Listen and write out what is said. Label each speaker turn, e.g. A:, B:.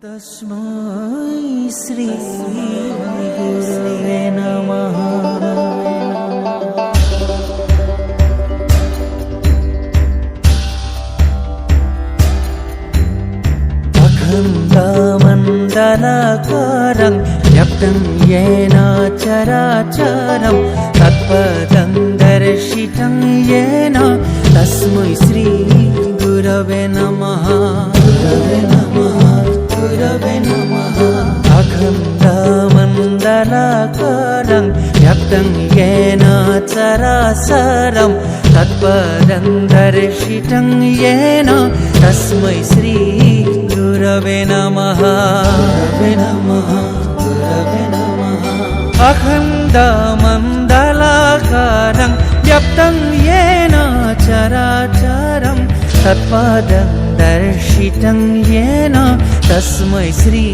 A: तस्मै श्री गुरवे नमः। अखण्डमण्डलाकारं व्याप्तं येन चराचरं तत्पदं दर्शितं येन तस्मै श्री गुरवे नमः। गुरवे नमः, गुरवे नमः। अखण्डमण्डलाकारं व्याप्तं येन चराचरं तत्पदं दर्शितं येन तस्मै श्री गुरवे नमः। गुरवे नमः, गुरवे नमः। अखण्डमण्डलाकारं व्याप्तं येन चराचरं तत्पदं दर्शितं येन तस्मै श्री